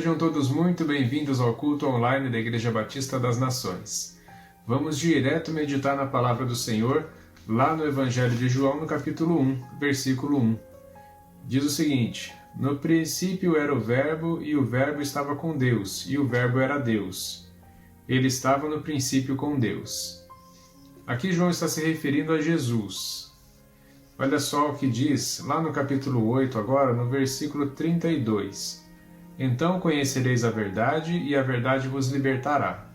sejam todos muito bem-vindos ao culto online da Igreja Batista das Nações. Vamos direto meditar na Palavra do Senhor, lá no Evangelho de João, no capítulo 1, versículo 1. Diz o seguinte: No princípio era o Verbo, e o Verbo estava com Deus, e o Verbo era Deus. Ele estava no princípio com Deus. Aqui João está se referindo a Jesus. Olha só o que diz lá no capítulo 8, agora no versículo 32. Então conhecereis a verdade, e a verdade vos libertará.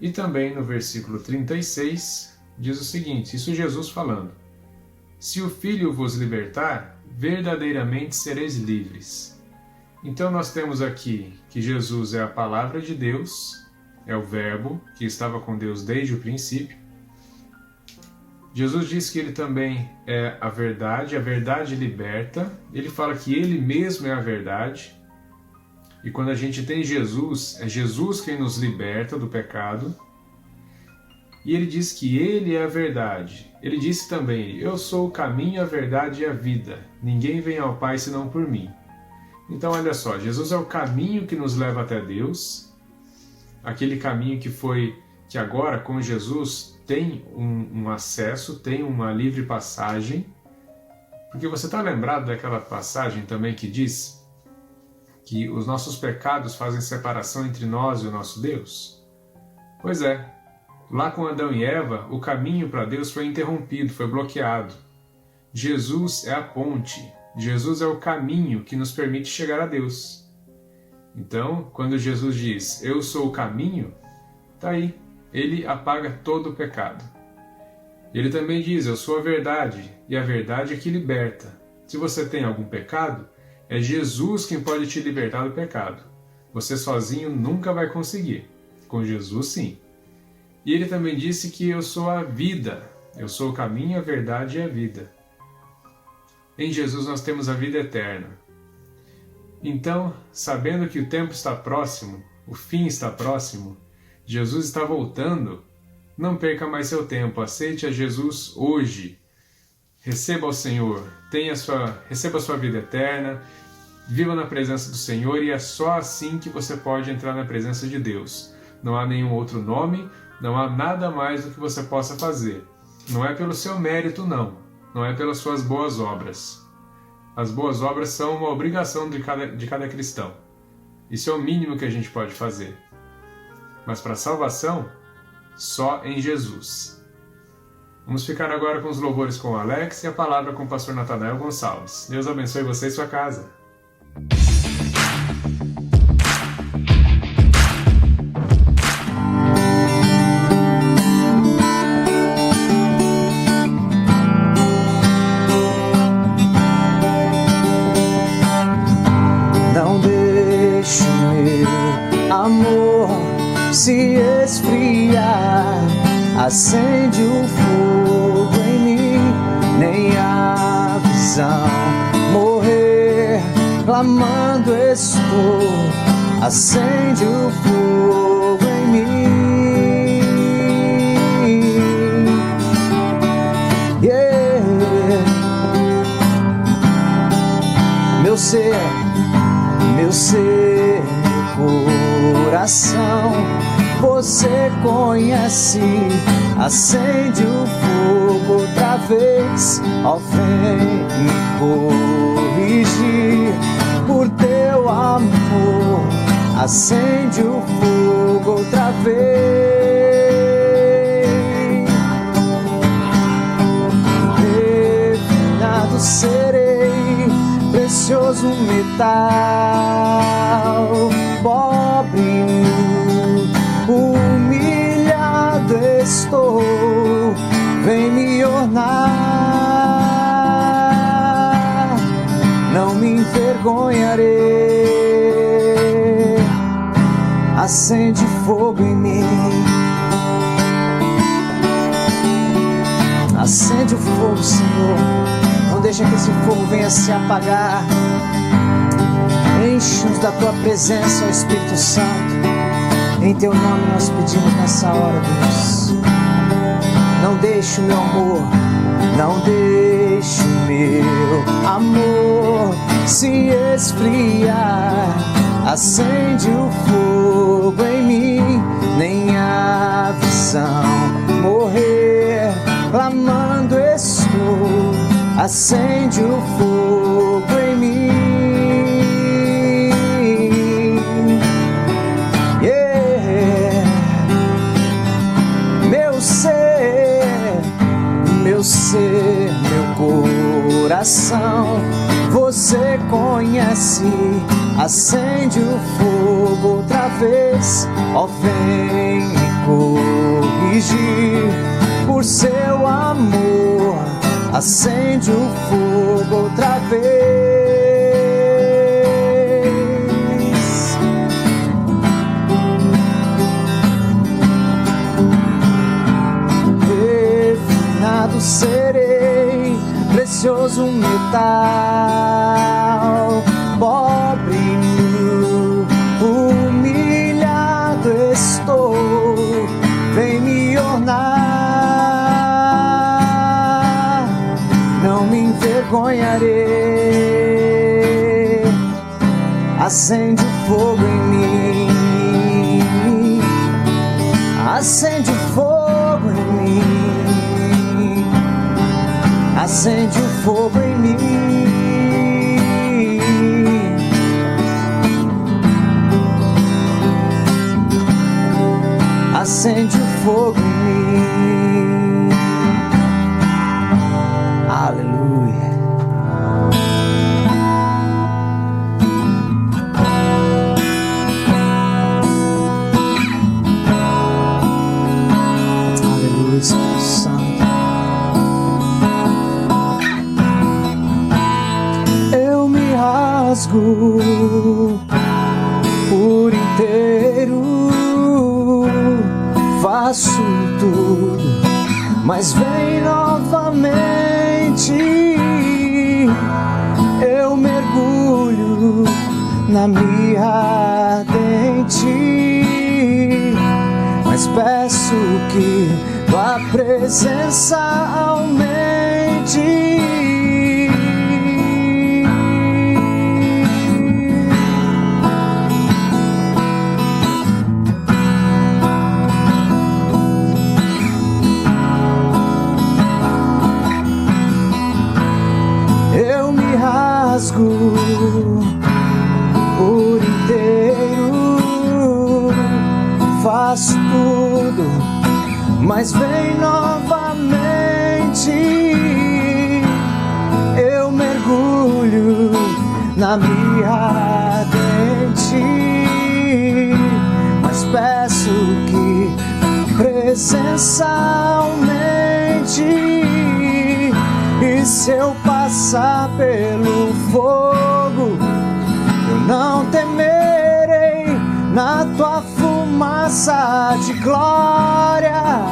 E também no versículo 36, diz o seguinte, isso Jesus falando: Se o Filho vos libertar, verdadeiramente sereis livres. Então nós temos aqui que Jesus é a Palavra de Deus, é o Verbo, que estava com Deus desde o princípio. Jesus diz que ele também é a verdade liberta. Ele fala que ele mesmo é a verdade. E quando a gente tem Jesus, é Jesus quem nos liberta do pecado. E ele diz que ele é a verdade. Ele disse também: Eu sou o caminho, a verdade e a vida. Ninguém vem ao Pai senão por mim. Então olha só, Jesus é o caminho que nos leva até Deus. Aquele caminho que agora com Jesus tem um acesso, tem uma livre passagem. Porque você está lembrado daquela passagem também que diz que os nossos pecados fazem separação entre nós e o nosso Deus? Pois é, lá com Adão e Eva, o caminho para Deus foi interrompido, foi bloqueado. Jesus é a ponte, Jesus é o caminho que nos permite chegar a Deus. Então, quando Jesus diz, eu sou o caminho, está aí, ele apaga todo o pecado. Ele também diz, eu sou a verdade, e a verdade é que liberta. Se você tem algum pecado, é Jesus quem pode te libertar do pecado. Você sozinho nunca vai conseguir. Com Jesus, sim. E ele também disse que eu sou a vida. Eu sou o caminho, a verdade e a vida. Em Jesus nós temos a vida eterna. Então, sabendo que o tempo está próximo, o fim está próximo, Jesus está voltando, não perca mais seu tempo, aceite a Jesus hoje. Receba o Senhor, receba a sua vida eterna, viva na presença do Senhor, e é só assim que você pode entrar na presença de Deus. Não há nenhum outro nome, não há nada mais do que você possa fazer. Não é pelo seu mérito, não é pelas suas boas obras. As boas obras são uma obrigação de cada cristão. Isso é o mínimo que a gente pode fazer. Mas para a salvação, só em Jesus. Vamos ficar agora com os louvores com o Alex e a palavra com o pastor Natanael Gonçalves. Deus abençoe você e sua casa. Se esfriar, acende o fogo em mim, nem a visão morrer, clamando estou, acende o fogo em mim. Yeah. Meu ser, meu coração, você conhece, acende o fogo outra vez, ó, vem me corrigir, por teu amor, acende o fogo outra vez. Refinado serei, precioso metal, pobre, humilhado estou, vem me ornar, não me envergonharei, acende fogo em mim, acende o fogo, Senhor, não deixa que esse fogo venha se apagar. Enche-nos da Tua presença, ó Espírito Santo. Em Teu nome nós pedimos nessa hora, Deus. Não deixe o meu amor, não deixe o meu amor se esfriar. acende o fogo em mim, nem a visão morrer, clamando estou, acende o fogo em mim. Yeah. Meu ser, meu coração, você conhece, acende o fogo outra vez, ó, vem me corrigir, por seu amor, acende o fogo outra vez. Refinado serei, precioso metal, pobre nu, humilhado estou, vem me ornar, não me envergonharei, acende o fogo em mim, acende o fogo em mim, acende o fogo em mim. Acende o fogo em mim. Aleluia. Aleluia, Espírito Santo. Eu me rasgo por inteiro, faço tudo, mas vem novamente. Eu mergulho na mirra ardente, mas peço que tua presença aumente. Eu me rasgo por inteiro, faço tudo, mas vem novamente. Eu mergulho na mirra ardente, mas peço que a presença aumente. E se eu passar pelo fogo, eu não temerei, na tua fumaça de glória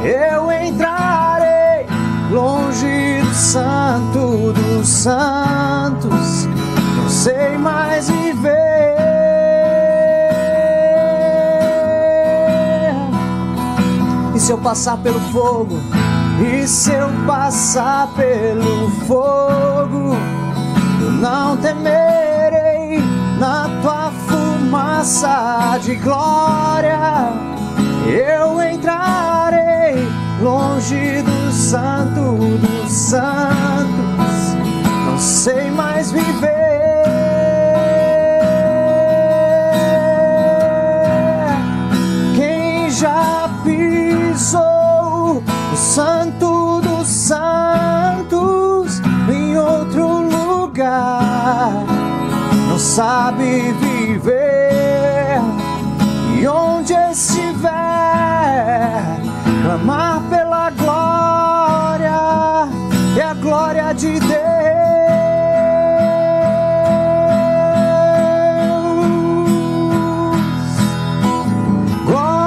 eu entrarei, longe do santo dos santos, não sei mais viver. E se eu passar pelo fogo, e se eu passar pelo fogo, eu não temerei, na tua fumaça de glória eu entrarei, longe do santo dos santos, não sei mais viver. Quem já pisou o santo dos santos em outro lugar não sabe viver, e onde estiver clamar pela glória, é a glória de Deus. Glória,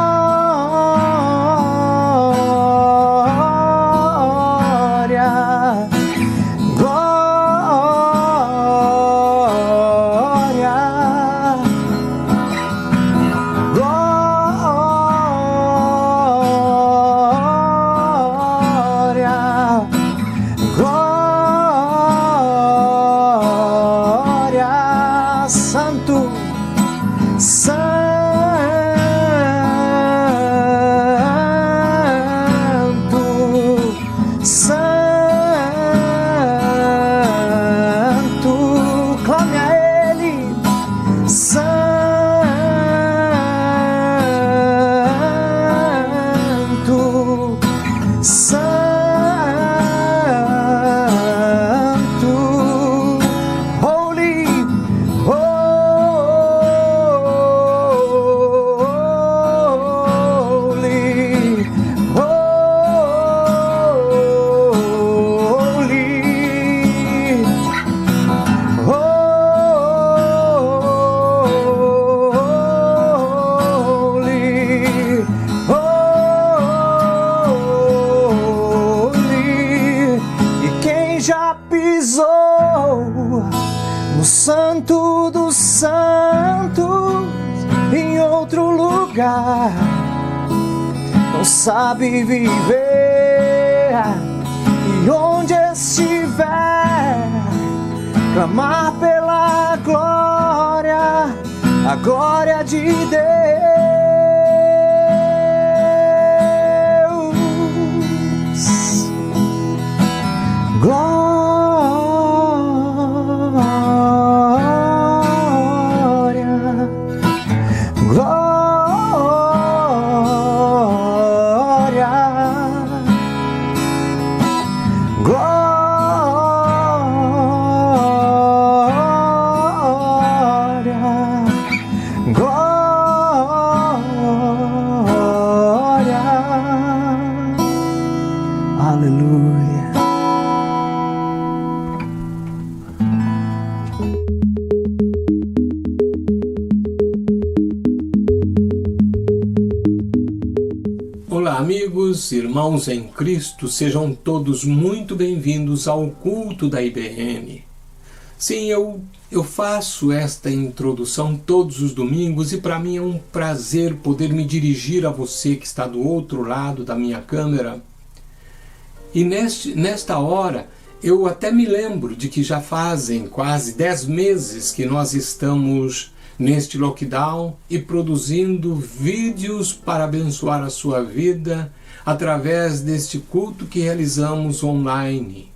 estou no Santo dos Santos, em outro lugar. Não sabe viver, e onde estiver, clamar pela glória, a glória de Deus. Aleluia. Olá, amigos, irmãos em Cristo, sejam todos muito bem-vindos ao culto da IBN. Sim, eu faço esta introdução todos os domingos e para mim é um prazer poder me dirigir a você que está do outro lado da minha câmera. E nesta hora, eu até me lembro de que já fazem quase 10 meses que nós estamos neste lockdown e produzindo vídeos para abençoar a sua vida através deste culto que realizamos online.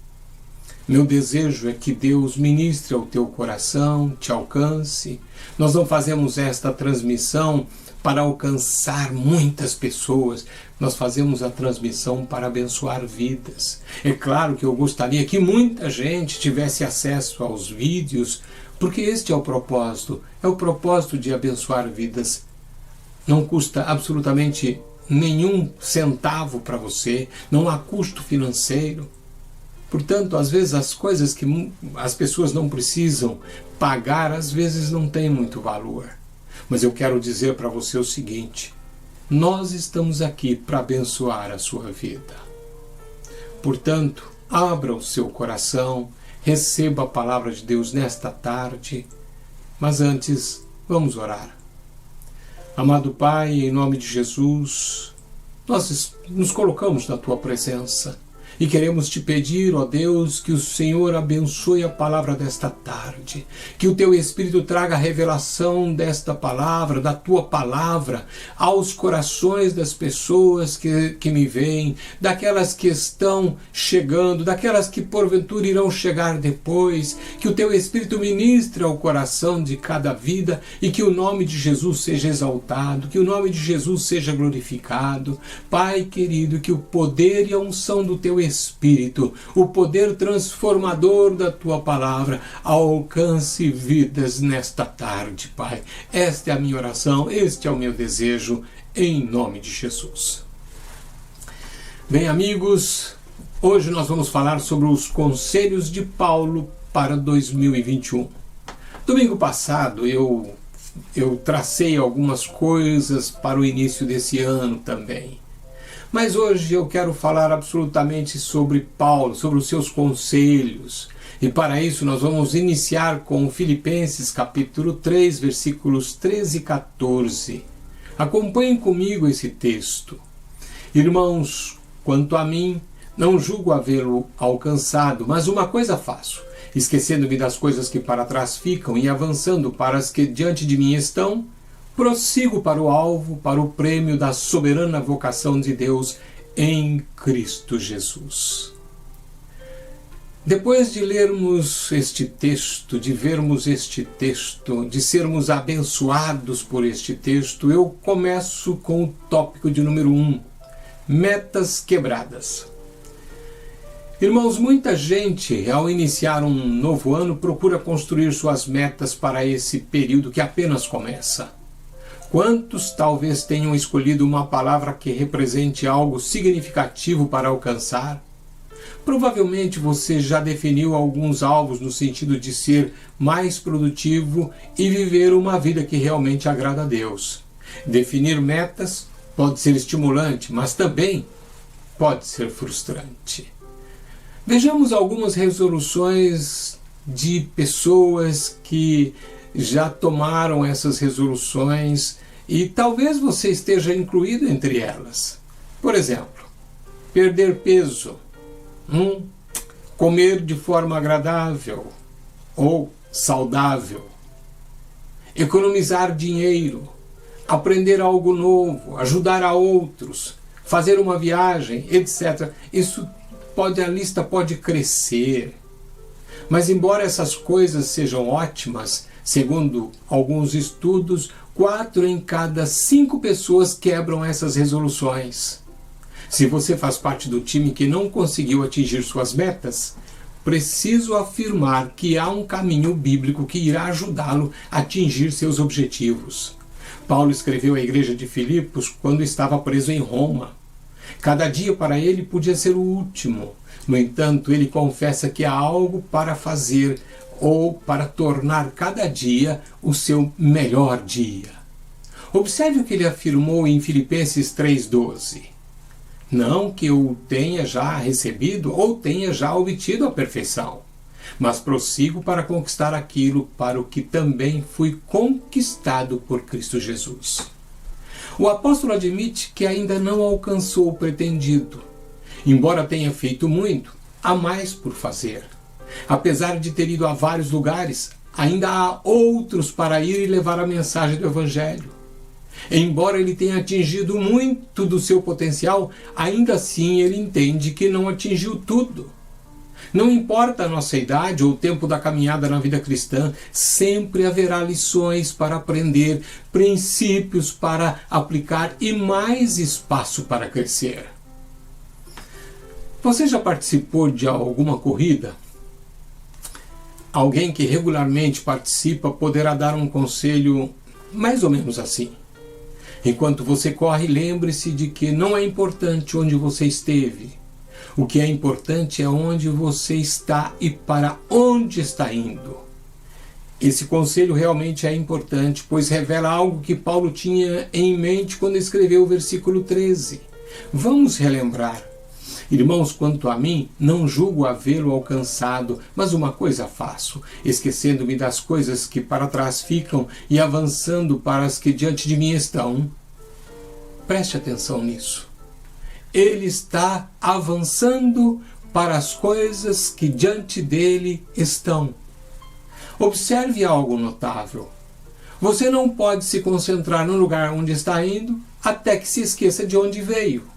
Meu desejo é que Deus ministre ao teu coração, te alcance. Nós não fazemos esta transmissão para alcançar muitas pessoas. Nós fazemos a transmissão para abençoar vidas. É claro que eu gostaria que muita gente tivesse acesso aos vídeos, porque este é o propósito de abençoar vidas. Não custa absolutamente nenhum centavo para você, não há custo financeiro. Portanto, às vezes as coisas que as pessoas não precisam pagar, às vezes não têm muito valor. Mas eu quero dizer para você o seguinte: nós estamos aqui para abençoar a sua vida. Portanto, abra o seu coração, receba a palavra de Deus nesta tarde. Mas antes, vamos orar. Amado Pai, em nome de Jesus, nós nos colocamos na Tua presença e queremos te pedir, ó Deus, que o Senhor abençoe a palavra desta tarde, que o Teu Espírito traga a revelação desta palavra, da Tua palavra, aos corações das pessoas que me veem, daquelas que estão chegando, daquelas que porventura irão chegar depois, que o Teu Espírito ministre ao coração de cada vida e que o nome de Jesus seja exaltado, que o nome de Jesus seja glorificado. Pai querido, que o poder e a unção do Teu Espírito, o poder transformador da Tua palavra, alcance vidas nesta tarde, Pai. Esta é a minha oração, este é o meu desejo, em nome de Jesus. Bem, amigos, hoje nós vamos falar sobre os conselhos de Paulo para 2021. Domingo passado eu tracei algumas coisas para o início desse ano também. Mas hoje eu quero falar absolutamente sobre Paulo, sobre os seus conselhos. E para isso nós vamos iniciar com Filipenses capítulo 3, versículos 13 e 14. Acompanhem comigo esse texto. Irmãos, quanto a mim, não julgo havê-lo alcançado, mas uma coisa faço, esquecendo-me das coisas que para trás ficam e avançando para as que diante de mim estão, prossigo para o alvo, para o prêmio da soberana vocação de Deus em Cristo Jesus. Depois de lermos este texto, de vermos este texto, de sermos abençoados por este texto, eu começo com o tópico de número 1, metas quebradas. Irmãos, muita gente, ao iniciar um novo ano, procura construir suas metas para esse período que apenas começa. Quantos talvez tenham escolhido uma palavra que represente algo significativo para alcançar? Provavelmente você já definiu alguns alvos no sentido de ser mais produtivo e viver uma vida que realmente agrada a Deus. Definir metas pode ser estimulante, mas também pode ser frustrante. Vejamos algumas resoluções de pessoas que já tomaram essas resoluções e talvez você esteja incluído entre elas. Por exemplo, perder peso, comer de forma agradável ou saudável, economizar dinheiro, aprender algo novo, ajudar a outros, fazer uma viagem, etc. A lista pode crescer. Mas embora essas coisas sejam ótimas, segundo alguns estudos, 4 em cada 5 pessoas quebram essas resoluções. Se você faz parte do time que não conseguiu atingir suas metas, preciso afirmar que há um caminho bíblico que irá ajudá-lo a atingir seus objetivos. Paulo escreveu à igreja de Filipos quando estava preso em Roma. Cada dia para ele podia ser o último. No entanto, ele confessa que há algo para fazer ou para tornar cada dia o seu melhor dia. Observe o que ele afirmou em Filipenses 3,12. Não que eu tenha já recebido ou tenha já obtido a perfeição, mas prossigo para conquistar aquilo para o que também fui conquistado por Cristo Jesus. O apóstolo admite que ainda não alcançou o pretendido. Embora tenha feito muito, há mais por fazer. Apesar de ter ido a vários lugares, ainda há outros para ir e levar a mensagem do Evangelho. Embora ele tenha atingido muito do seu potencial, ainda assim ele entende que não atingiu tudo. Não importa a nossa idade ou o tempo da caminhada na vida cristã, sempre haverá lições para aprender, princípios para aplicar e mais espaço para crescer. Você já participou de alguma corrida? Alguém que regularmente participa poderá dar um conselho mais ou menos assim. Enquanto você corre, lembre-se de que não é importante onde você esteve. O que é importante é onde você está e para onde está indo. Esse conselho realmente é importante, pois revela algo que Paulo tinha em mente quando escreveu o versículo 13. Vamos relembrar. Irmãos, quanto a mim, não julgo havê-lo alcançado, mas uma coisa faço, esquecendo-me das coisas que para trás ficam e avançando para as que diante de mim estão. Preste atenção nisso. Ele está avançando para as coisas que diante dele estão. Observe algo notável. Você não pode se concentrar no lugar onde está indo até que se esqueça de onde veio.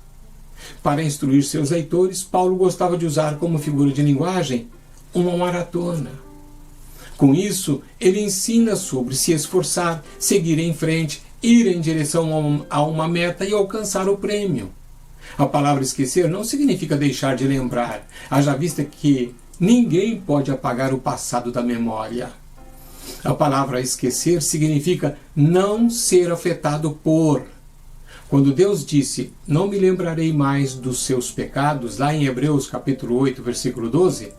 Para instruir seus leitores, Paulo gostava de usar como figura de linguagem uma maratona. Com isso, ele ensina sobre se esforçar, seguir em frente, ir em direção a uma meta e alcançar o prêmio. A palavra esquecer não significa deixar de lembrar, haja vista que ninguém pode apagar o passado da memória. A palavra esquecer significa não ser afetado por. Quando Deus disse, não me lembrarei mais dos seus pecados, lá em Hebreus capítulo 8, versículo 12,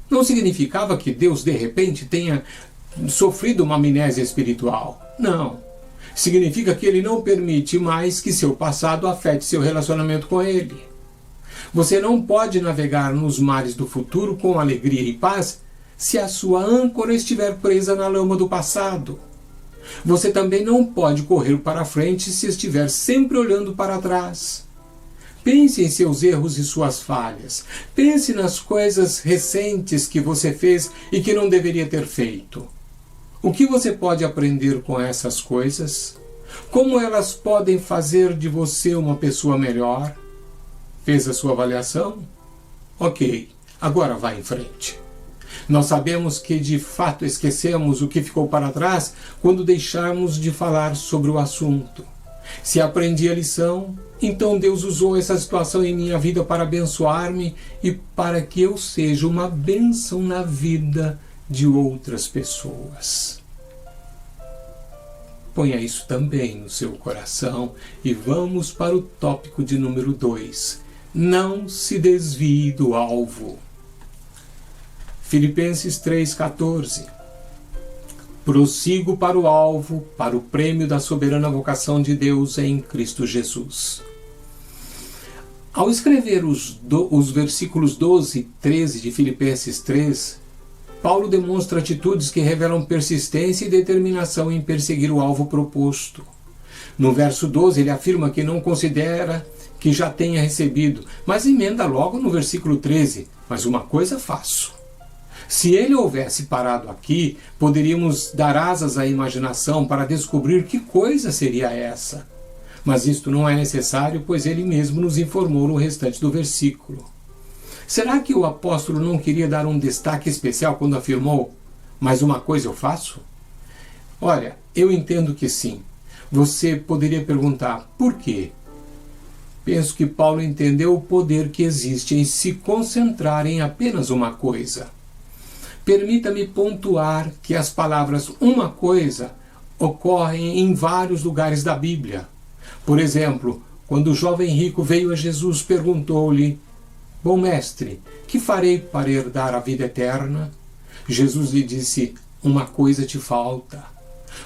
não significava que Deus de repente tenha sofrido uma amnésia espiritual. Não. Significa que ele não permite mais que seu passado afete seu relacionamento com ele. Você não pode navegar nos mares do futuro com alegria e paz se a sua âncora estiver presa na lama do passado. Você também não pode correr para frente se estiver sempre olhando para trás. Pense em seus erros e suas falhas. Pense nas coisas recentes que você fez e que não deveria ter feito. O que você pode aprender com essas coisas? Como elas podem fazer de você uma pessoa melhor? Fez a sua avaliação? Ok, agora vá em frente. Nós sabemos que de fato esquecemos o que ficou para trás quando deixarmos de falar sobre o assunto. Se aprendi a lição, então Deus usou essa situação em minha vida para abençoar-me e para que eu seja uma bênção na vida de outras pessoas. Ponha isso também no seu coração e vamos para o tópico de número 2. Não se desvie do alvo. Filipenses 3,14. Prossigo para o alvo, para o prêmio da soberana vocação de Deus em Cristo Jesus. Ao escrever os versículos 12 e 13 de Filipenses 3, Paulo demonstra atitudes que revelam persistência e determinação em perseguir o alvo proposto. No verso 12, ele afirma que não considera que já tenha recebido, mas emenda logo no versículo 13, mas uma coisa faço. Se ele houvesse parado aqui, poderíamos dar asas à imaginação para descobrir que coisa seria essa. Mas isto não é necessário, pois ele mesmo nos informou no restante do versículo. Será que o apóstolo não queria dar um destaque especial quando afirmou, mas uma coisa eu faço? Olha, eu entendo que sim. Você poderia perguntar, por quê? Penso que Paulo entendeu o poder que existe em se concentrar em apenas uma coisa. Permita-me pontuar que as palavras uma coisa ocorrem em vários lugares da Bíblia. Por exemplo, quando o jovem rico veio a Jesus, perguntou-lhe, bom mestre, que farei para herdar a vida eterna? Jesus lhe disse, uma coisa te falta.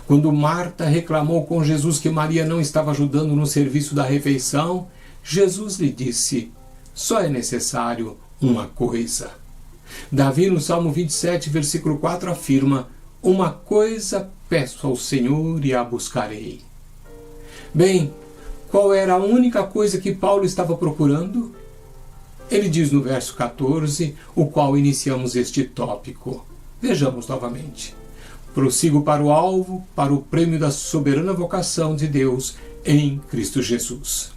Quando Marta reclamou com Jesus que Maria não estava ajudando no serviço da refeição, Jesus lhe disse, só é necessário uma coisa. Davi, no Salmo 27, versículo 4, afirma, uma coisa peço ao Senhor e a buscarei. Bem, qual era a única coisa que Paulo estava procurando? Ele diz no verso 14, o qual iniciamos este tópico. Vejamos novamente. Prossigo para o alvo, para o prêmio da soberana vocação de Deus em Cristo Jesus.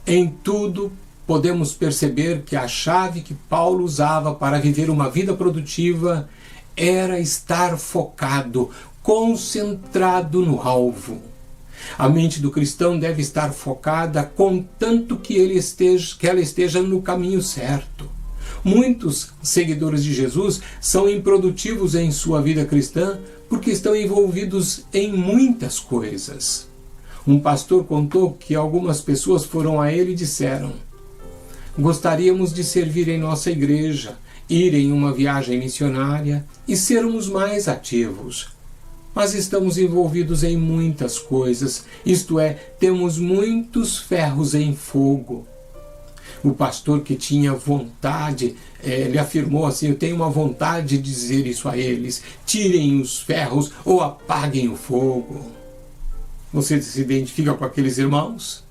Em tudo, podemos perceber que a chave que Paulo usava para viver uma vida produtiva era estar focado, concentrado no alvo. A mente do cristão deve estar focada contanto que ela esteja no caminho certo. Muitos seguidores de Jesus são improdutivos em sua vida cristã porque estão envolvidos em muitas coisas. Um pastor contou que algumas pessoas foram a ele e disseram: gostaríamos de servir em nossa igreja, ir em uma viagem missionária e sermos mais ativos. Mas estamos envolvidos em muitas coisas, isto é, temos muitos ferros em fogo. O pastor que tinha vontade, ele afirmou assim, eu tenho uma vontade de dizer isso a eles, tirem os ferros ou apaguem o fogo. Você se identifica com aqueles irmãos?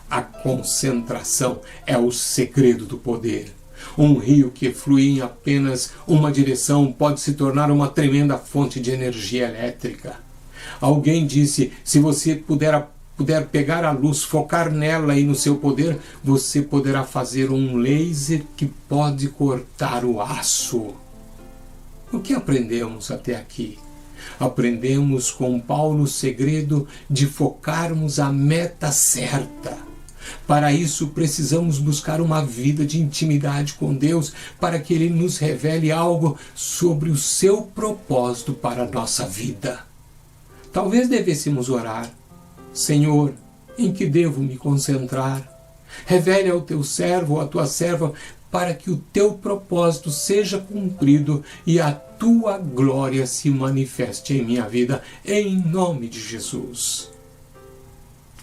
A concentração é o segredo do poder. Um rio que flui em apenas uma direção pode se tornar uma tremenda fonte de energia elétrica. Alguém disse, se você puder pegar a luz, focar nela e no seu poder, você poderá fazer um laser que pode cortar o aço. O que aprendemos até aqui? Aprendemos com Paulo o segredo de focarmos a meta certa. Para isso, precisamos buscar uma vida de intimidade com Deus, para que Ele nos revele algo sobre o seu propósito para a nossa vida. Talvez devêssemos orar: Senhor, em que devo me concentrar? Revele ao teu servo ou à tua serva, para que o teu propósito seja cumprido e a tua glória se manifeste em minha vida, em nome de Jesus.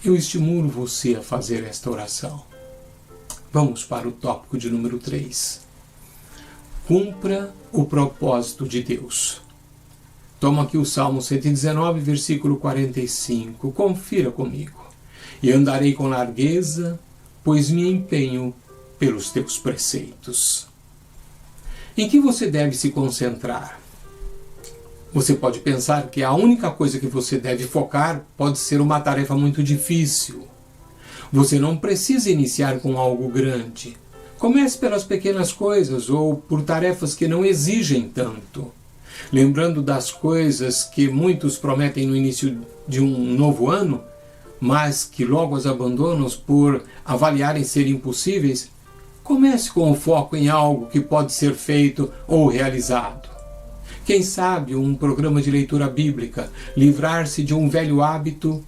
Eu estimulo você a fazer esta oração. Vamos para o tópico de número 3. Cumpra o propósito de Deus. Toma aqui o Salmo 119, versículo 45. Confira comigo. E andarei com largueza, pois me empenho pelos teus preceitos. Em que você deve se concentrar? Você pode pensar que a única coisa que você deve focar pode ser uma tarefa muito difícil. Você não precisa iniciar com algo grande. Comece pelas pequenas coisas ou por tarefas que não exigem tanto. Lembrando das coisas que muitos prometem no início de um novo ano, mas que logo as abandonam por avaliarem ser impossíveis, comece com o foco em algo que pode ser feito ou realizado. Quem sabe um programa de leitura bíblica, livrar-se de um velho hábito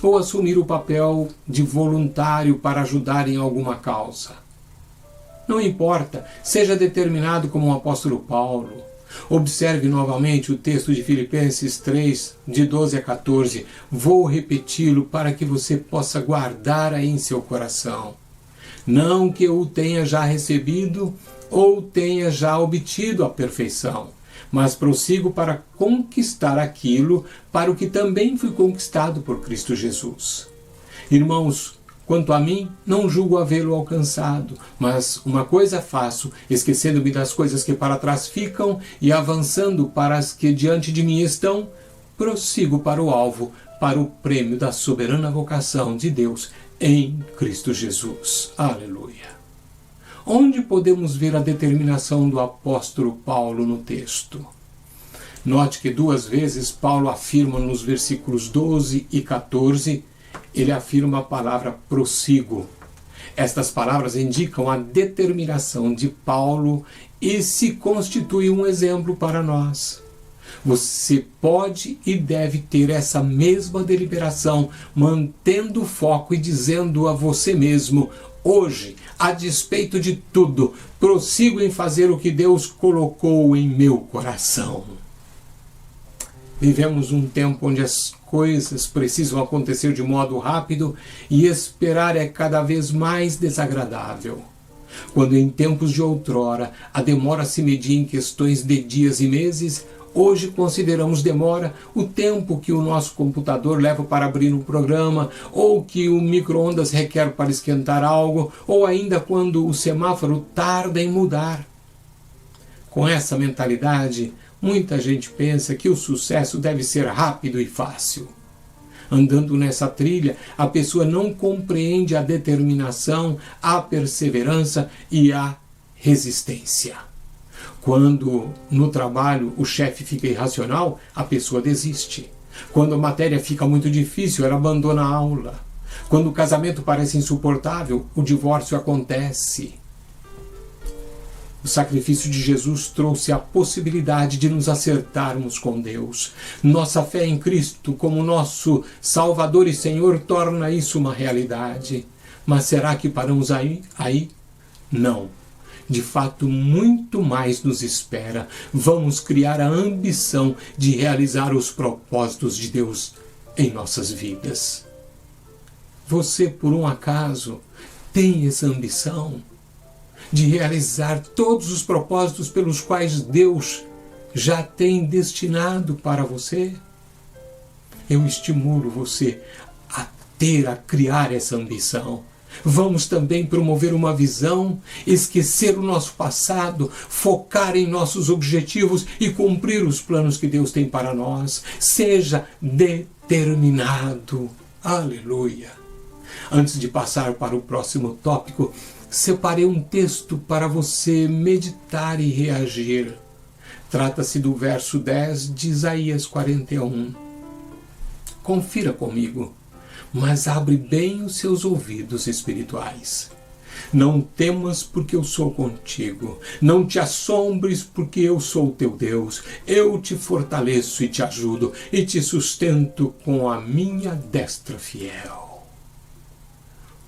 ou assumir o papel de voluntário para ajudar em alguma causa. Não importa, seja determinado como o apóstolo Paulo. Observe novamente o texto de Filipenses 3, de 12 a 14. Vou repeti-lo para que você possa guardar aí em seu coração. não que eu o tenha já recebido ou tenha já obtido a perfeição, mas prossigo para conquistar aquilo para o que também fui conquistado por Cristo Jesus. Irmãos, quanto a mim, não julgo havê-lo alcançado, mas uma coisa faço, esquecendo-me das coisas que para trás ficam e avançando para as que diante de mim estão, prossigo para o alvo, para o prêmio da soberana vocação de Deus em Cristo Jesus. Aleluia! Onde podemos ver a determinação do apóstolo Paulo no texto? Note que 2 vezes Paulo afirma nos versículos 12 e 14, ele afirma a palavra prossigo. Estas palavras indicam a determinação de Paulo e se constituem um exemplo para nós. Você pode e deve ter essa mesma deliberação, mantendo o foco e dizendo a você mesmo: hoje, a despeito de tudo, prossigo em fazer o que Deus colocou em meu coração. Vivemos um tempo onde as coisas precisam acontecer de modo rápido e esperar é cada vez mais desagradável. Quando em tempos de outrora a demora se media em questões de dias e meses, hoje consideramos demora o tempo que o nosso computador leva para abrir um programa, ou que o micro-ondas requer para esquentar algo, ou ainda quando o semáforo tarda em mudar. Com essa mentalidade, muita gente pensa que o sucesso deve ser rápido e fácil. Andando nessa trilha, a pessoa não compreende a determinação, a perseverança e a resistência. Quando no trabalho o chefe fica irracional, a pessoa desiste. Quando a matéria fica muito difícil, ela abandona a aula. Quando o casamento parece insuportável, o divórcio acontece. O sacrifício de Jesus trouxe a possibilidade de nos acertarmos com Deus. Nossa fé em Cristo como nosso Salvador e Senhor torna isso uma realidade. Mas será que paramos aí? Não. De fato, muito mais nos espera. Vamos criar a ambição de realizar os propósitos de Deus em nossas vidas. Você, por um acaso, tem essa ambição de realizar todos os propósitos pelos quais Deus já tem destinado para você? Eu estimulo você a criar essa ambição. Vamos também promover uma visão, esquecer o nosso passado, focar em nossos objetivos e cumprir os planos que Deus tem para nós. Seja determinado. Aleluia! Antes de passar para o próximo tópico, separei um texto para você meditar e reagir. Trata-se do verso 10 de Isaías 41. Confira comigo, mas abre bem os seus ouvidos espirituais. Não temas, porque eu sou contigo. Não te assombres, porque eu sou teu Deus. Eu te fortaleço e te ajudo, e te sustento com a minha destra fiel.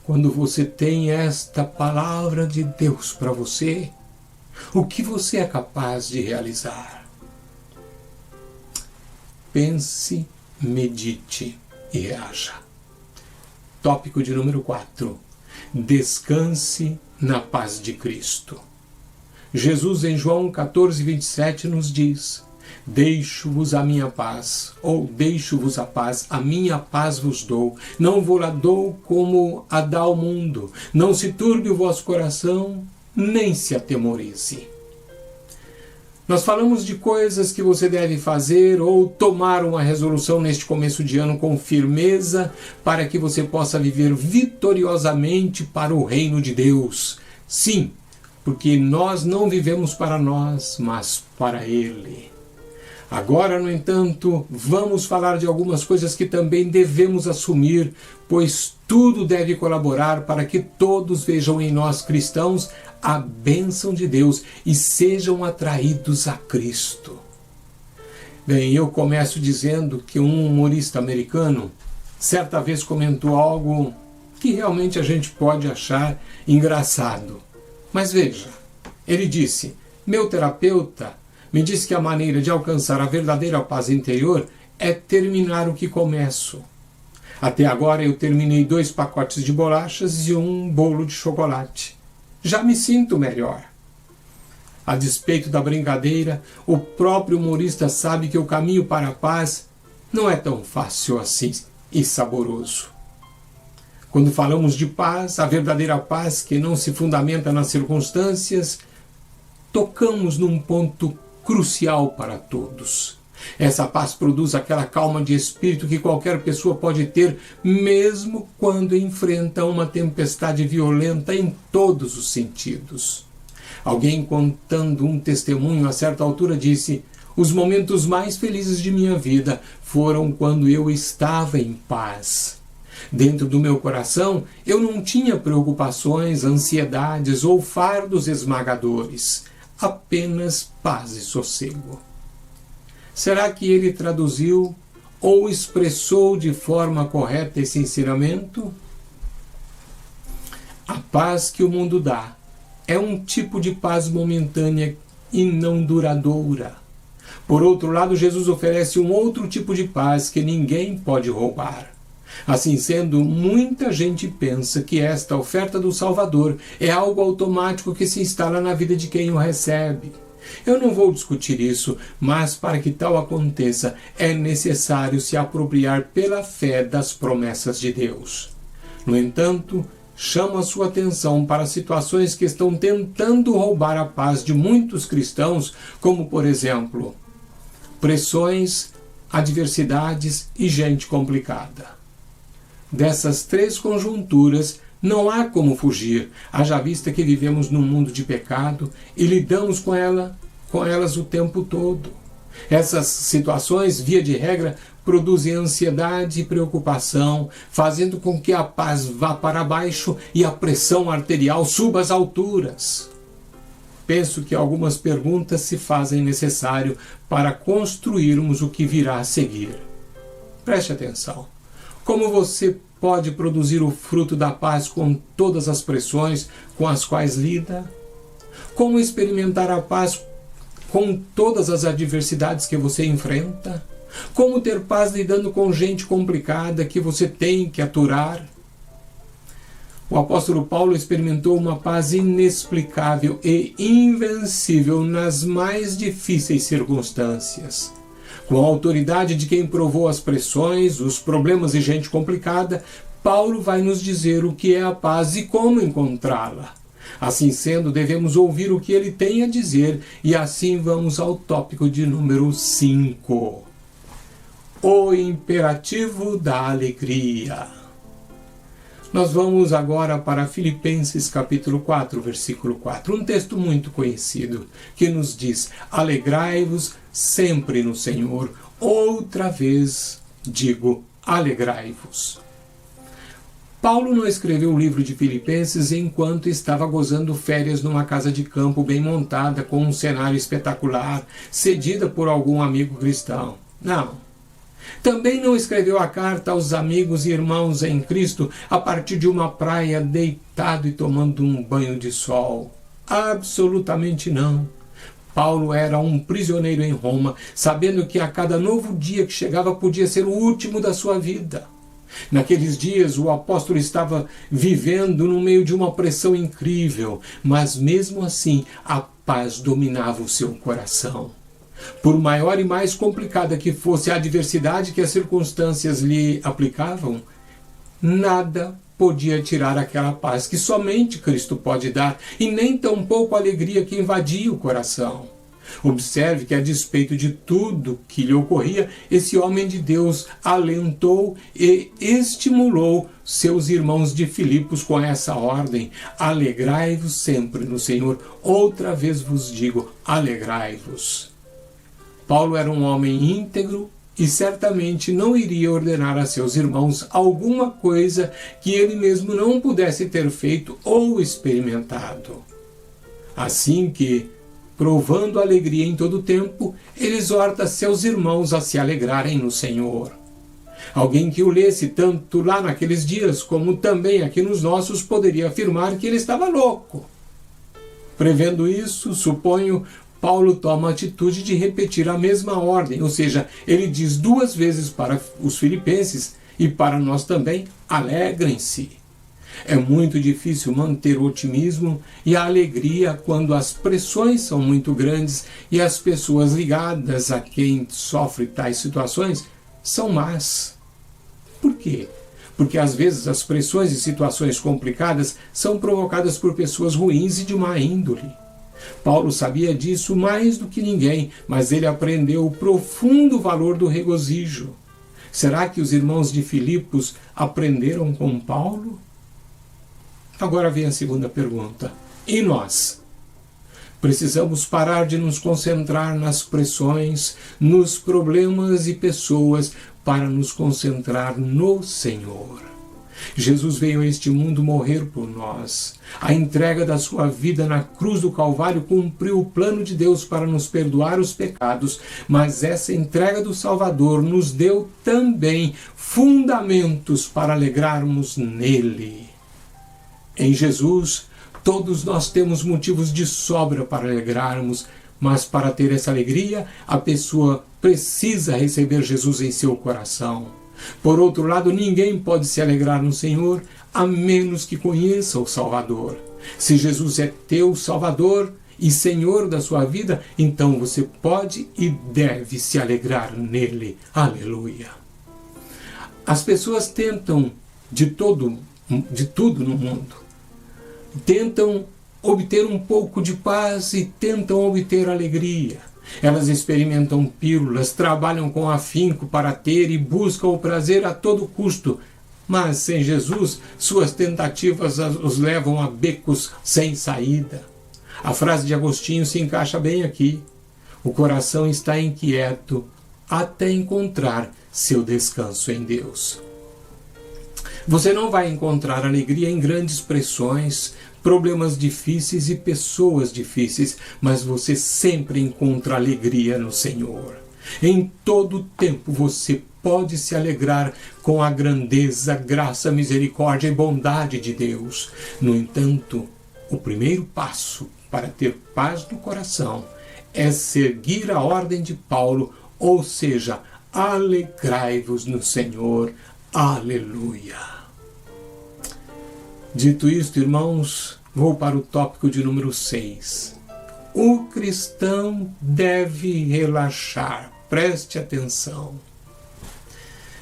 Quando você tem esta palavra de Deus para você, o que você é capaz de realizar? Pense, medite e reaja. Tópico de número 4. Descanse na paz de Cristo. Jesus em João 14:27 nos diz: deixo-vos a minha paz, ou deixo-vos a paz, a minha paz vos dou. Não vou lá dou como a dá o mundo. Não se turbe o vosso coração, nem se atemorize. Nós falamos de coisas que você deve fazer ou tomar uma resolução neste começo de ano com firmeza para que você possa viver vitoriosamente para o reino de Deus. Sim, porque nós não vivemos para nós, mas para Ele. Agora, no entanto, vamos falar de algumas coisas que também devemos assumir, pois tudo deve colaborar para que todos vejam em nós cristãos a bênção de Deus e sejam atraídos a Cristo. Bem, eu começo dizendo que um humorista americano certa vez comentou algo que realmente a gente pode achar engraçado. Mas veja, ele disse: meu terapeuta me disse que a maneira de alcançar a verdadeira paz interior é terminar o que começo. Até agora eu terminei 2 pacotes de bolachas e um bolo de chocolate. Já me sinto melhor. A despeito da brincadeira, o próprio humorista sabe que o caminho para a paz não é tão fácil assim e saboroso. Quando falamos de paz, a verdadeira paz que não se fundamenta nas circunstâncias, tocamos num ponto crucial para todos. Essa paz produz aquela calma de espírito que qualquer pessoa pode ter, mesmo quando enfrenta uma tempestade violenta em todos os sentidos. Alguém contando um testemunho a certa altura disse: "Os momentos mais felizes de minha vida foram quando eu estava em paz. Dentro do meu coração eu não tinha preocupações, ansiedades ou fardos esmagadores, apenas paz e sossego." Será que ele traduziu ou expressou de forma correta esse ensinamento? A paz que o mundo dá é um tipo de paz momentânea e não duradoura. Por outro lado, Jesus oferece um outro tipo de paz que ninguém pode roubar. Assim sendo, muita gente pensa que esta oferta do Salvador é algo automático que se instala na vida de quem o recebe. Eu não vou discutir isso, mas para que tal aconteça, é necessário se apropriar pela fé das promessas de Deus. No entanto, chamo a sua atenção para situações que estão tentando roubar a paz de muitos cristãos, como, por exemplo, pressões, adversidades e gente complicada. Dessas 3 conjunturas, não há como fugir, haja vista que vivemos num mundo de pecado e lidamos com elas o tempo todo. Essas situações, via de regra, produzem ansiedade e preocupação, fazendo com que a paz vá para baixo e a pressão arterial suba às alturas. Penso que algumas perguntas se fazem necessário para construirmos o que virá a seguir. Preste atenção. Como você pode produzir o fruto da paz com todas as pressões com as quais lida? Como experimentar a paz com todas as adversidades que você enfrenta? Como ter paz lidando com gente complicada que você tem que aturar? O apóstolo Paulo experimentou uma paz inexplicável e invencível nas mais difíceis circunstâncias. Com a autoridade de quem provou as pressões, os problemas e gente complicada, Paulo vai nos dizer o que é a paz e como encontrá-la. Assim sendo, devemos ouvir o que ele tem a dizer e assim vamos ao tópico de número 5. O imperativo da alegria. Nós vamos agora para Filipenses capítulo 4, versículo 4, um texto muito conhecido, que nos diz: "Alegrai-vos sempre no Senhor, outra vez digo, alegrai-vos." Paulo não escreveu o livro de Filipenses enquanto estava gozando férias numa casa de campo bem montada, com um cenário espetacular, cedida por algum amigo cristão. Não. Também não escreveu a carta aos amigos e irmãos em Cristo a partir de uma praia, deitado e tomando um banho de sol. Absolutamente não. Paulo era um prisioneiro em Roma, sabendo que a cada novo dia que chegava podia ser o último da sua vida. Naqueles dias o apóstolo estava vivendo no meio de uma pressão incrível, mas mesmo assim a paz dominava o seu coração. Por maior e mais complicada que fosse a adversidade que as circunstâncias lhe aplicavam, nada podia tirar aquela paz que somente Cristo pode dar, e nem tampouco a alegria que invadia o coração. Observe que, a despeito de tudo que lhe ocorria, esse homem de Deus alentou e estimulou seus irmãos de Filipos com essa ordem: alegrai-vos sempre no Senhor. Outra vez vos digo, alegrai-vos. Paulo era um homem íntegro e certamente não iria ordenar a seus irmãos alguma coisa que ele mesmo não pudesse ter feito ou experimentado. Assim que, provando alegria em todo o tempo, ele exorta seus irmãos a se alegrarem no Senhor. Alguém que o lesse tanto lá naqueles dias como também aqui nos nossos poderia afirmar que ele estava louco. Prevendo isso, suponho, Paulo toma a atitude de repetir a mesma ordem, ou seja, ele diz 2 vezes para os filipenses e para nós também, alegrem-se. É muito difícil manter o otimismo e a alegria quando as pressões são muito grandes e as pessoas ligadas a quem sofre tais situações são más. Por quê? Porque às vezes as pressões e situações complicadas são provocadas por pessoas ruins e de má índole. Paulo sabia disso mais do que ninguém, mas ele aprendeu o profundo valor do regozijo. Será que os irmãos de Filipos aprenderam com Paulo? Agora vem a segunda pergunta. E nós? Precisamos parar de nos concentrar nas pressões, nos problemas e pessoas para nos concentrar no Senhor. Jesus veio a este mundo morrer por nós. A entrega da sua vida na cruz do Calvário cumpriu o plano de Deus para nos perdoar os pecados, mas essa entrega do Salvador nos deu também fundamentos para alegrarmos nele. Em Jesus, todos nós temos motivos de sobra para alegrarmos, mas para ter essa alegria, a pessoa precisa receber Jesus em seu coração. Por outro lado, ninguém pode se alegrar no Senhor a menos que conheça o Salvador. Se Jesus é teu Salvador e Senhor da sua vida, então você pode e deve se alegrar nele. Aleluia! As pessoas tentam de tudo no mundo. Tentam obter um pouco de paz e tentam obter alegria. Elas experimentam pílulas, trabalham com afinco para ter e buscam o prazer a todo custo. Mas sem Jesus, suas tentativas os levam a becos sem saída. A frase de Agostinho se encaixa bem aqui. O coração está inquieto até encontrar seu descanso em Deus. Você não vai encontrar alegria em grandes pressões, problemas difíceis e pessoas difíceis, mas você sempre encontra alegria no Senhor. Em todo tempo você pode se alegrar com a grandeza, graça, misericórdia e bondade de Deus. No entanto, o primeiro passo para ter paz no coração é seguir a ordem de Paulo, ou seja, alegrai-vos no Senhor. Aleluia! Dito isto, irmãos, vou para o tópico de número 6. O cristão deve relaxar. Preste atenção.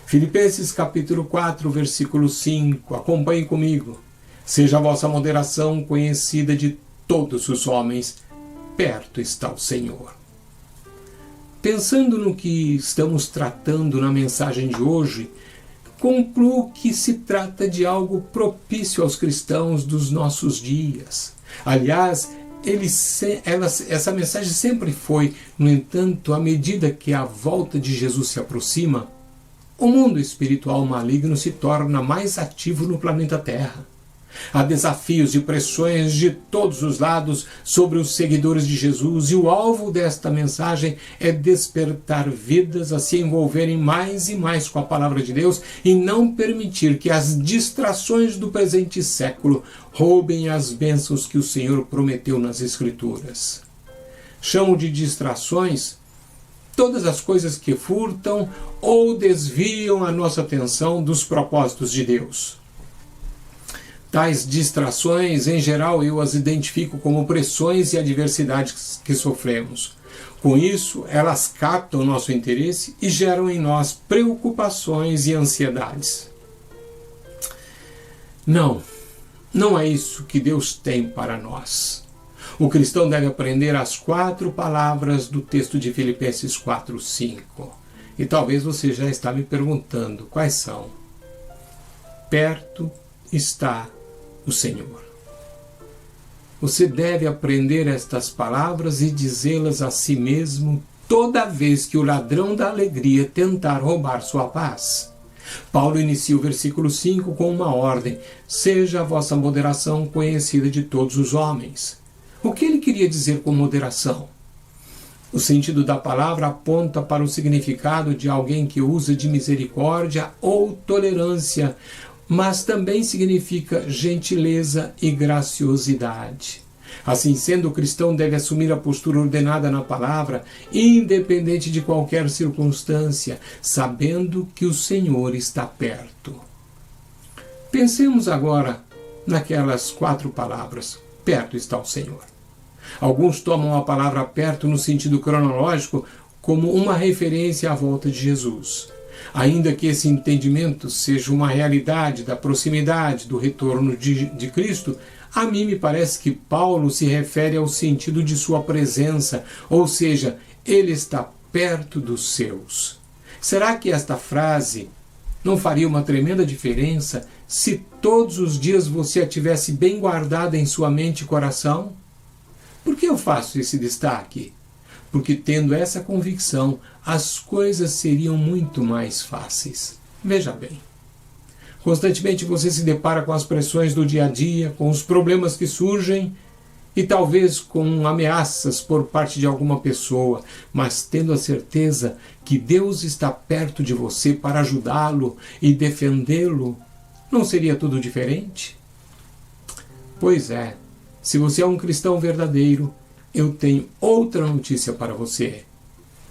Filipenses capítulo 4, versículo 5. Acompanhe comigo. Seja a vossa moderação conhecida de todos os homens. Perto está o Senhor. Pensando no que estamos tratando na mensagem de hoje, concluo que se trata de algo propício aos cristãos dos nossos dias. Aliás, essa mensagem sempre foi, no entanto, à medida que a volta de Jesus se aproxima, o mundo espiritual maligno se torna mais ativo no planeta Terra. Há desafios e pressões de todos os lados sobre os seguidores de Jesus, e o alvo desta mensagem é despertar vidas a se envolverem mais e mais com a palavra de Deus e não permitir que as distrações do presente século roubem as bênçãos que o Senhor prometeu nas Escrituras. Chamo de distrações todas as coisas que furtam ou desviam a nossa atenção dos propósitos de Deus. Tais distrações, em geral, eu as identifico como pressões e adversidades que sofremos. Com isso, elas captam nosso interesse e geram em nós preocupações e ansiedades. Não é isso que Deus tem para nós. O cristão deve aprender as 4 palavras do texto de Filipenses 4:5. E talvez você já está me perguntando quais são. Perto está o Senhor. Você deve aprender estas palavras e dizê-las a si mesmo toda vez que o ladrão da alegria tentar roubar sua paz. Paulo inicia o versículo 5 com uma ordem: seja a vossa moderação conhecida de todos os homens. O que ele queria dizer com moderação? O sentido da palavra aponta para o significado de alguém que usa de misericórdia ou tolerância, mas também significa gentileza e graciosidade. Assim sendo, o cristão deve assumir a postura ordenada na palavra, independente de qualquer circunstância, sabendo que o Senhor está perto. Pensemos agora naquelas 4 palavras: perto está o Senhor. Alguns tomam a palavra perto no sentido cronológico como uma referência à volta de Jesus. Ainda que esse entendimento seja uma realidade da proximidade do retorno de Cristo, a mim me parece que Paulo se refere ao sentido de sua presença, ou seja, ele está perto dos seus. Será que esta frase não faria uma tremenda diferença se todos os dias você a tivesse bem guardada em sua mente e coração? Por que eu faço esse destaque? Porque tendo essa convicção, as coisas seriam muito mais fáceis. Veja bem. Constantemente você se depara com as pressões do dia a dia, com os problemas que surgem e talvez com ameaças por parte de alguma pessoa, mas tendo a certeza que Deus está perto de você para ajudá-lo e defendê-lo, não seria tudo diferente? Pois é, se você é um cristão verdadeiro, eu tenho outra notícia para você.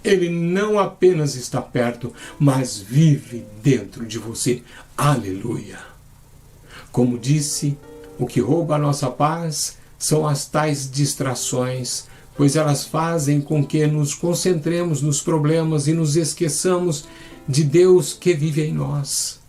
Ele não apenas está perto, mas vive dentro de você. Aleluia! Como disse, o que rouba a nossa paz são as tais distrações, pois elas fazem com que nos concentremos nos problemas e nos esqueçamos de Deus que vive em nós.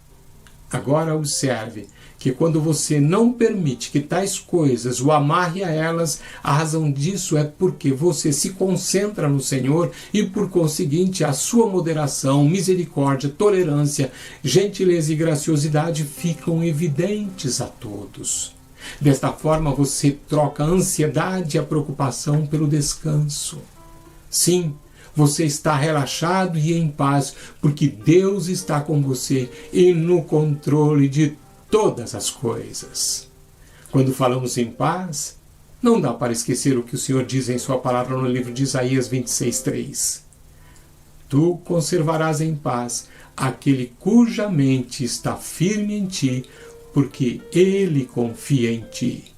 Agora observe que quando você não permite que tais coisas o amarre a elas, a razão disso é porque você se concentra no Senhor e, por conseguinte, a sua moderação, misericórdia, tolerância, gentileza e graciosidade ficam evidentes a todos. Desta forma, você troca a ansiedade e a preocupação pelo descanso. Sim, você está relaxado e em paz, porque Deus está com você e no controle de todas as coisas. Quando falamos em paz, não dá para esquecer o que o Senhor diz em sua palavra no livro de Isaías 26:3. Tu conservarás em paz aquele cuja mente está firme em ti, porque ele confia em ti.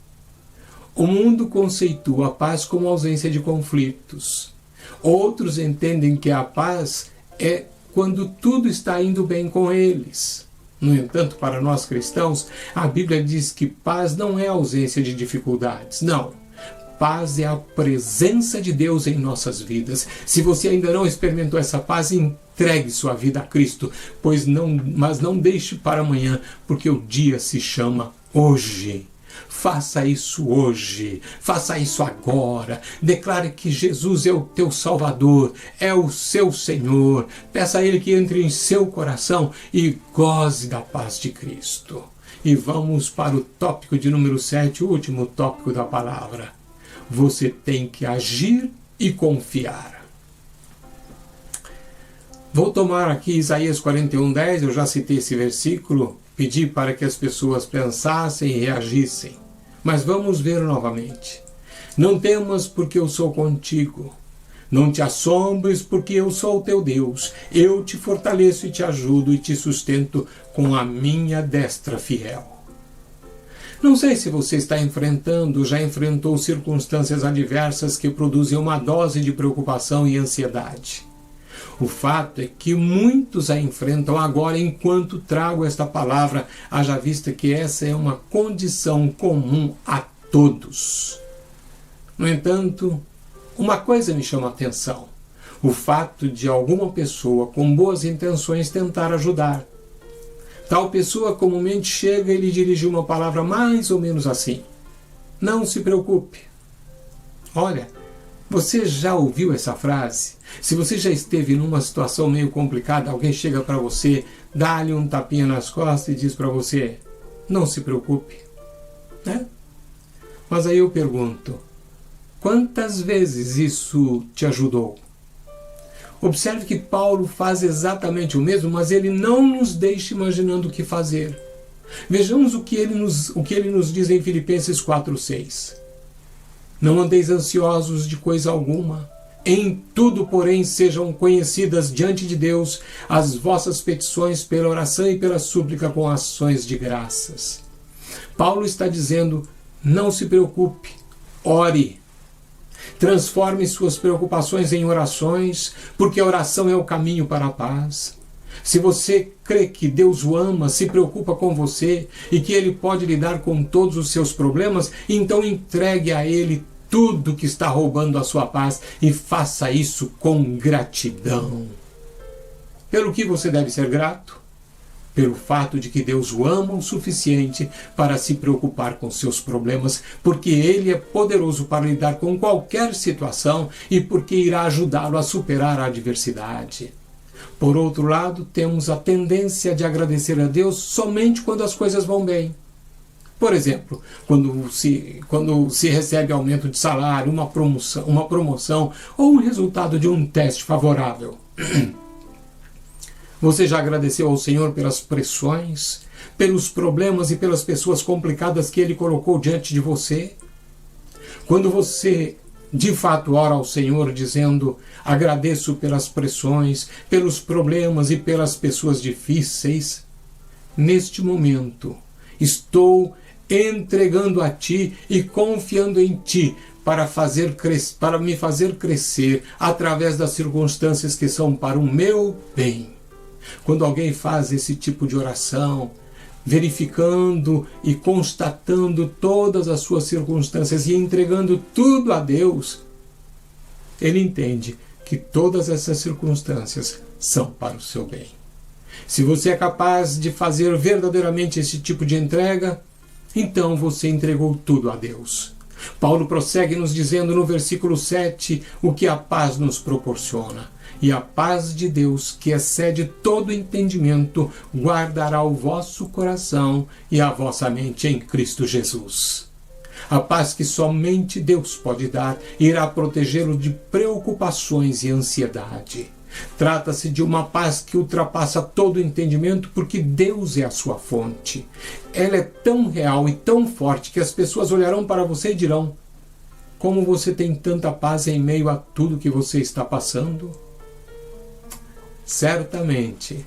O mundo conceitua a paz como ausência de conflitos. Outros entendem que a paz é quando tudo está indo bem com eles. No entanto, para nós cristãos, a Bíblia diz que paz não é ausência de dificuldades. Não. Paz é a presença de Deus em nossas vidas. Se você ainda não experimentou essa paz, entregue sua vida a Cristo, mas não deixe para amanhã, porque o dia se chama hoje. Faça isso hoje, faça isso agora, declare que Jesus é o teu Salvador, é o seu Senhor, peça a Ele que entre em seu coração e goze da paz de Cristo. E vamos para o tópico de número 7, o último tópico da palavra. Você tem que agir e confiar. Vou tomar aqui Isaías 41:10, eu já citei esse versículo, pedi para que as pessoas pensassem e reagissem. Mas vamos ver novamente. Não temas, porque eu sou contigo. Não te assombres, porque eu sou o teu Deus. Eu te fortaleço e te ajudo e te sustento com a minha destra fiel. Não sei se você está enfrentando ou já enfrentou circunstâncias adversas que produzem uma dose de preocupação e ansiedade. O fato é que muitos a enfrentam agora enquanto trago esta palavra, haja vista que essa é uma condição comum a todos. No entanto, uma coisa me chama a atenção: o fato de alguma pessoa com boas intenções tentar ajudar. Tal pessoa comumente chega e lhe dirige uma palavra mais ou menos assim: não se preocupe. Olha, você já ouviu essa frase? Se você já esteve numa situação meio complicada, alguém chega para você, dá-lhe um tapinha nas costas e diz para você: não se preocupe. Né? Mas aí eu pergunto, quantas vezes isso te ajudou? Observe que Paulo faz exatamente o mesmo, mas ele não nos deixa imaginando o que fazer. Vejamos o que ele nos diz em Filipenses 4:6. Não andeis ansiosos de coisa alguma. Em tudo, porém, sejam conhecidas diante de Deus as vossas petições pela oração e pela súplica com ações de graças. Paulo está dizendo: não se preocupe, ore. Transforme suas preocupações em orações, porque a oração é o caminho para a paz. Se você crê que Deus o ama, se preocupa com você e que Ele pode lidar com todos os seus problemas, então entregue a Ele tudo que está roubando a sua paz e faça isso com gratidão. Pelo que você deve ser grato? Pelo fato de que Deus o ama o suficiente para se preocupar com seus problemas, porque Ele é poderoso para lidar com qualquer situação e porque irá ajudá-lo a superar a adversidade. Por outro lado, temos a tendência de agradecer a Deus somente quando as coisas vão bem. Por exemplo, quando se recebe aumento de salário, uma promoção ou um resultado de um teste favorável. Você já agradeceu ao Senhor pelas pressões, pelos problemas e pelas pessoas complicadas que Ele colocou diante de você? Quando você de fato ora ao Senhor dizendo: agradeço pelas pressões, pelos problemas e pelas pessoas difíceis, neste momento estou entregando a Ti e confiando em Ti para me fazer crescer através das circunstâncias que são para o meu bem. Quando alguém faz esse tipo de oração, verificando e constatando todas as suas circunstâncias e entregando tudo a Deus, ele entende que todas essas circunstâncias são para o seu bem. Se você é capaz de fazer verdadeiramente esse tipo de entrega, então você entregou tudo a Deus. Paulo prossegue nos dizendo no versículo 7 o que a paz nos proporciona. E a paz de Deus, que excede todo entendimento, guardará o vosso coração e a vossa mente em Cristo Jesus. A paz que somente Deus pode dar irá protegê-lo de preocupações e ansiedade. Trata-se de uma paz que ultrapassa todo entendimento, porque Deus é a sua fonte. Ela é tão real e tão forte que as pessoas olharão para você e dirão: como você tem tanta paz em meio a tudo que você está passando? Certamente,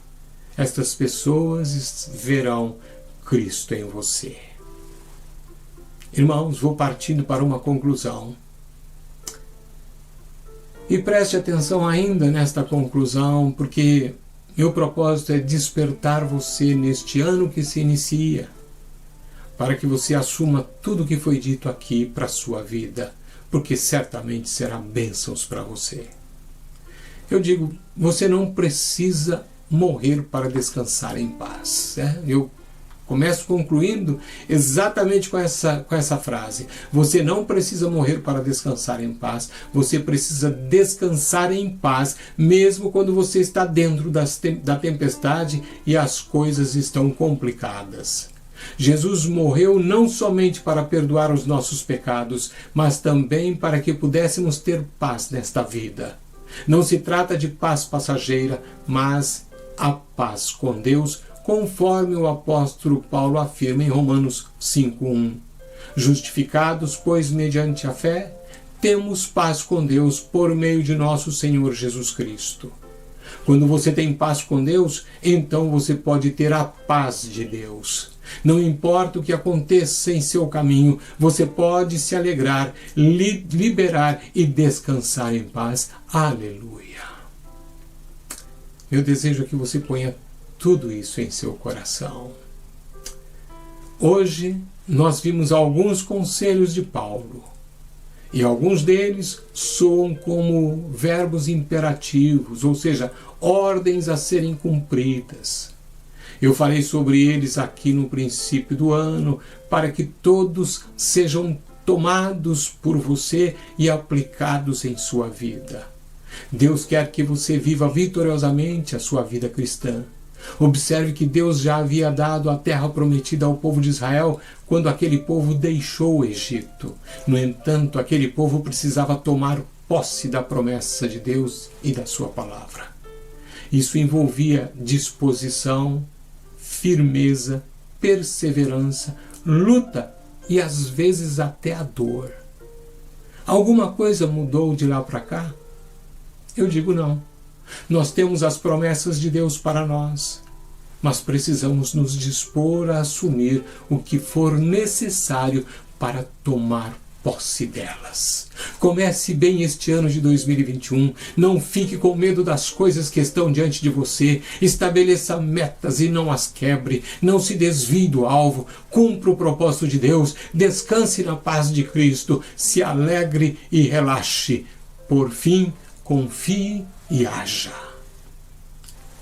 estas pessoas verão Cristo em você. Irmãos, vou partindo para uma conclusão. E preste atenção ainda nesta conclusão, porque meu propósito é despertar você neste ano que se inicia, para que você assuma tudo o que foi dito aqui para a sua vida, porque certamente será bênçãos para você. Eu digo, você não precisa morrer para descansar em paz. Eu começo concluindo exatamente com essa frase. Você não precisa morrer para descansar em paz. Você precisa descansar em paz, mesmo quando você está dentro da tempestade e as coisas estão complicadas. Jesus morreu não somente para perdoar os nossos pecados, mas também para que pudéssemos ter paz nesta vida. Não se trata de paz passageira, mas a paz com Deus, conforme o apóstolo Paulo afirma em Romanos 5:1. Justificados, pois, mediante a fé, temos paz com Deus por meio de nosso Senhor Jesus Cristo. Quando você tem paz com Deus, então você pode ter a paz de Deus. Não importa o que aconteça em seu caminho, você pode se alegrar, liberar e descansar em paz. Aleluia! Meu desejo é que você ponha tudo isso em seu coração. Hoje nós vimos alguns conselhos de Paulo, e alguns deles soam como verbos imperativos, ou seja, ordens a serem cumpridas. Eu falei sobre eles aqui no princípio do ano, para que todos sejam tomados por você e aplicados em sua vida. Deus quer que você viva vitoriosamente a sua vida cristã. Observe que Deus já havia dado a terra prometida ao povo de Israel quando aquele povo deixou o Egito. No entanto, aquele povo precisava tomar posse da promessa de Deus e da sua palavra. Isso envolvia disposição, firmeza, perseverança, luta e às vezes até a dor. Alguma coisa mudou de lá para cá? Eu digo não. Nós temos as promessas de Deus para nós, mas precisamos nos dispor a assumir o que for necessário para tomar posse delas. Comece bem este ano de 2021. Não fique com medo das coisas que estão diante de você. Estabeleça metas e não as quebre. Não se desvie do alvo. Cumpra o propósito de Deus. Descanse na paz de Cristo. Se alegre e relaxe. Por fim, confie e haja.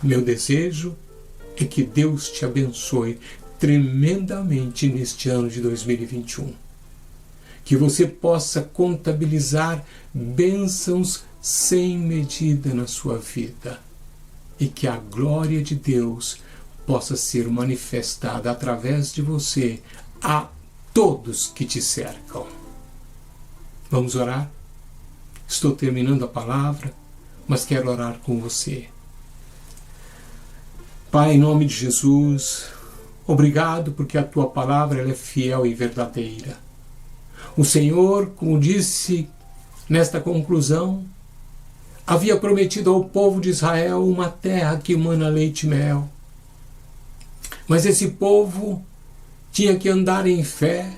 Meu desejo é que Deus te abençoe tremendamente neste ano de 2021. Que você possa contabilizar bênçãos sem medida na sua vida e que a glória de Deus possa ser manifestada através de você a todos que te cercam. Vamos orar? Estou terminando a palavra, mas quero orar com você. Pai, em nome de Jesus, obrigado porque a tua palavra ela é fiel e verdadeira. O Senhor, como disse nesta conclusão, havia prometido ao povo de Israel uma terra que emana leite e mel. Mas esse povo tinha que andar em fé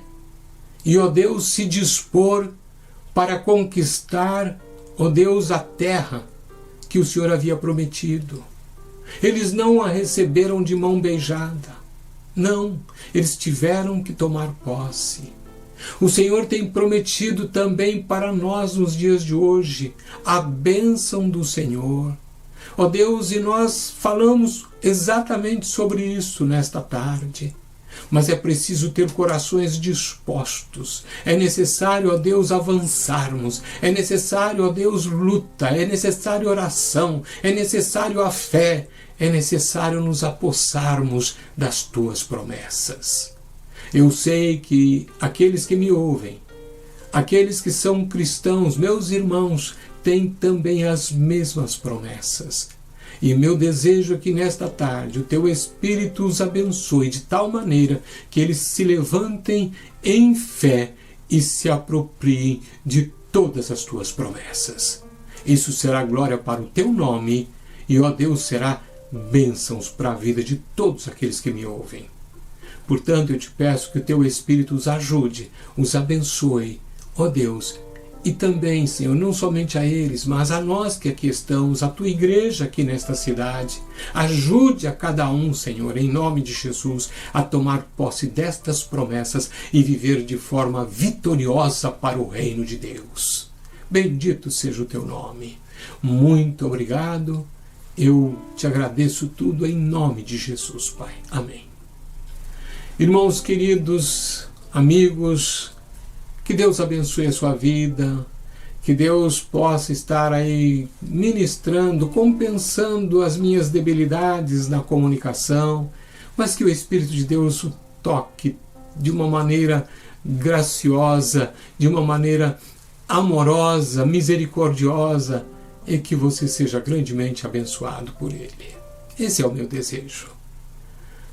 e, ó Deus, se dispor para conquistar, ó Deus, a terra que o Senhor havia prometido. Eles não a receberam de mão beijada. Não, eles tiveram que tomar posse. O Senhor tem prometido também para nós nos dias de hoje a bênção do Senhor. Ó Deus, e nós falamos exatamente sobre isso nesta tarde. Mas é preciso ter corações dispostos. É necessário, ó Deus, avançarmos. É necessário, ó Deus, luta. É necessário oração. É necessário a fé. É necessário nos apossarmos das tuas promessas. Eu sei que aqueles que me ouvem, aqueles que são cristãos, meus irmãos, têm também as mesmas promessas. E meu desejo é que nesta tarde o teu Espírito os abençoe de tal maneira que eles se levantem em fé e se apropriem de todas as tuas promessas. Isso será glória para o teu nome e, ó Deus, será bênçãos para a vida de todos aqueles que me ouvem. Portanto, eu te peço que o teu Espírito os ajude, os abençoe, ó Deus, e também, Senhor, não somente a eles, mas a nós que aqui estamos, a tua igreja aqui nesta cidade. Ajude a cada um, Senhor, em nome de Jesus, a tomar posse destas promessas e viver de forma vitoriosa para o reino de Deus. Bendito seja o teu nome. Muito obrigado. Eu te agradeço tudo em nome de Jesus, Pai. Amém. Irmãos queridos, amigos, que Deus abençoe a sua vida, que Deus possa estar aí ministrando, compensando as minhas debilidades na comunicação, mas que o Espírito de Deus o toque de uma maneira graciosa, de uma maneira amorosa, misericordiosa, e que você seja grandemente abençoado por Ele. Esse é o meu desejo.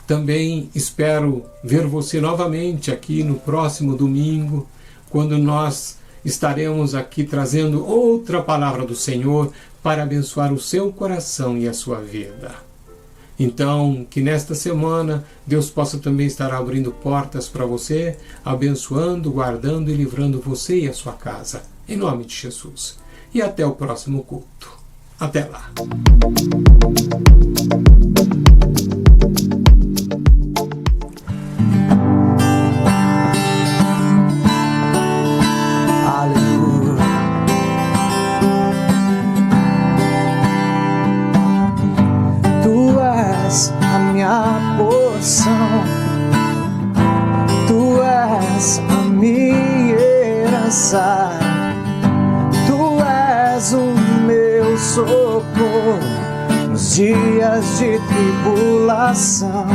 Também espero ver você novamente aqui no próximo domingo, quando nós estaremos aqui trazendo outra palavra do Senhor para abençoar o seu coração e a sua vida. Então, que nesta semana Deus possa também estar abrindo portas para você, abençoando, guardando e livrando você e a sua casa. Em nome de Jesus. E até o próximo culto. Até lá. Tu és a minha herança, Tu és o meu socorro nos dias de tribulação.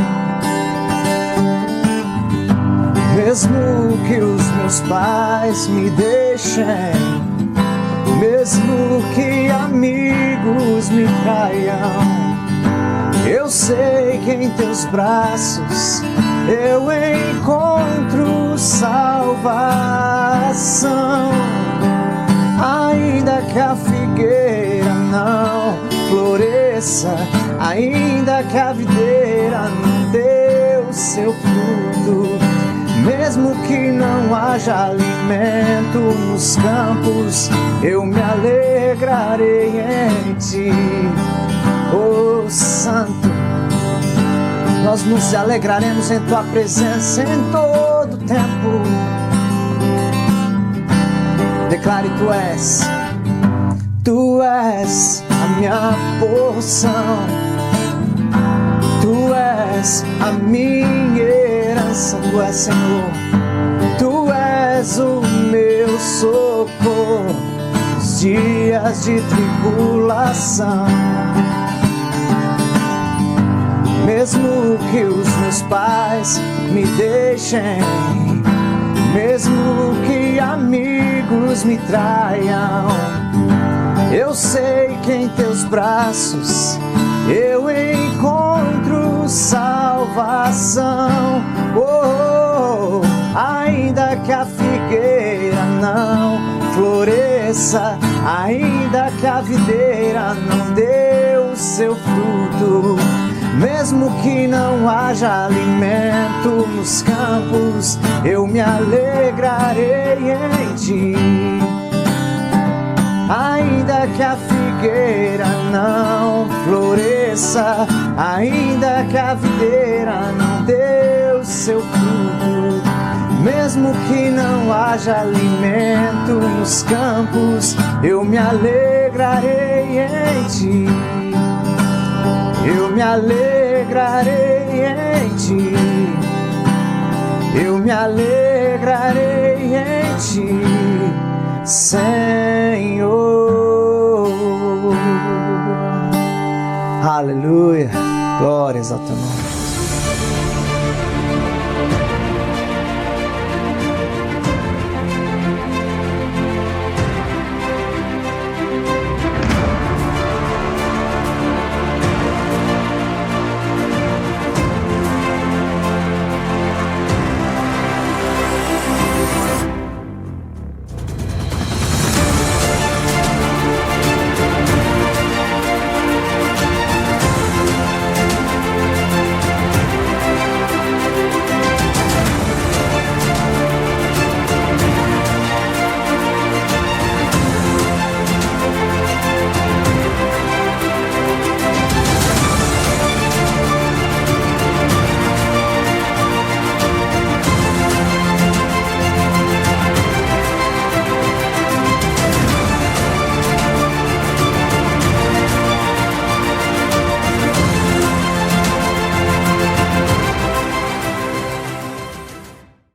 Mesmo que os meus pais me deixem, mesmo que amigos me traiam, eu sei que em teus braços eu encontro salvação. Ainda que a figueira não floresça, ainda que a videira não dê o seu fruto, Mesmo que não haja alimento nos campos, eu me alegrarei em ti. Oh Santo, nós nos alegraremos em tua presença em todo tempo. Declare: Tu és a minha porção, Tu és a minha herança, Tu és, Senhor, Tu és o meu socorro nos dias de tribulação. Mesmo que os meus pais me deixem, mesmo que amigos me traiam, eu sei que em teus braços eu encontro salvação. Oh, ainda que a figueira não floresça, ainda que a videira não dê o seu fruto, mesmo que não haja alimento nos campos, eu me alegrarei em ti. Ainda que a figueira não floresça, ainda que a videira não dê o seu fruto, mesmo que não haja alimento nos campos, eu me alegrarei em ti. Eu me alegrarei em ti. Eu me alegrarei em ti, Senhor. Aleluia. Glórias ao teu nome.